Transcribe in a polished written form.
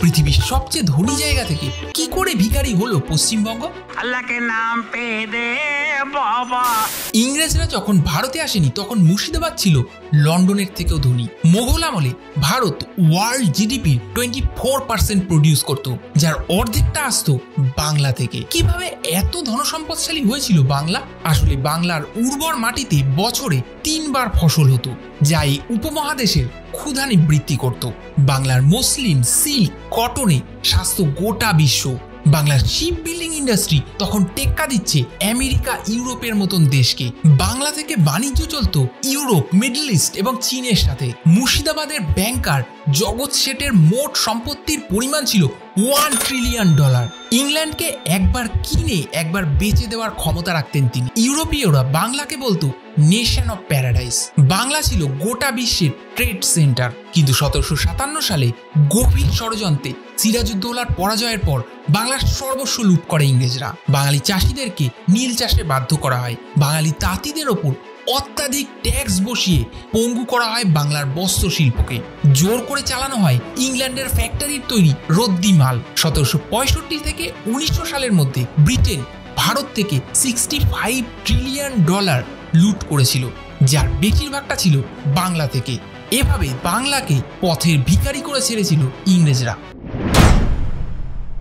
পৃথিবীর সবচেয়ে ধনী জায়গা থেকে কি করে ভিখারি হলো পশ্চিমবঙ্গ? আল্লাহকে নাম পে দে বাবা। ইংরেজরা যখন ভারতে আসেনি তখন মুর্শিদাবাদ ছিল লন্ডনের থেকেও ধনী। মোগল আমলে ভারত ওয়ার্ল্ড জিডিপি 24% প্রডিউস করত, যার অর্ধেকটা আসতো বাংলা থেকে। কিভাবে এত ধনসম্পদশালী হয়েছিল বাংলা? আসলে বাংলার উর্বর মাটিতে বছরে 3 বার ফসল হতো, যা এই উপমহাদেশের ক্ষুধা নিবৃত্তি করত। বাংলার মসলিন, সিল্ক, কটনে স্বাস্থ্য গোটা বিশ্ব। বাংলার শিপ বিল্ডিং ইন্ডাস্ট্রি তখন টেক্কা দিচ্ছে আমেরিকা, ইউরোপের মতন দেশকে। বাংলা থেকে বাণিজ্য চলতো ইউরোপ, মিডল ইস্ট এবং চীনের সাথে। মুর্শিদাবাদের ব্যাংকার জগৎ শেঠের মোট সম্পত্তির পরিমাণ ছিল $1 ট্রিলিয়ন। ইংল্যান্ডকে একবার কিনে একবার বেচে দেওয়ার ক্ষমতা রাখতেন তিনি। ইউরোপীয়রা বাংলাকে বলতো নেশন অফ প্যারাডাইস। বাংলা ছিল গোটা বিশ্বের ট্রেড সেন্টার। কিন্তু 1757 সালে গভীর ষড়যন্ত্রে সিরাজউদ্দৌলার পরাজয়ের পর বাংলার সর্বস্ব লুট করে ইংরেজরা। বাঙালি চাষিদেরকে নীল চাষে বাধ্য করা হয়। বাঙালি তাঁতিদের ওপর অত্যাধিক ট্যাক্স বসিয়ে পঙ্গু করা হয় বাংলার বস্ত্র শিল্পকে। জোর করে চালানো হয় ইংল্যান্ডের ফ্যাক্টরির তৈরি রদ্দি মাল। 1765 থেকে 1900 সালের মধ্যে ব্রিটেন ভারত থেকে $65 ট্রিলিয়ন লুট করেছিল, যার বেশিরভাগটা ছিল বাংলা থেকে। এভাবে বাংলাকে পথের ভিখারি করে ছেড়েছিল ইংরেজরা।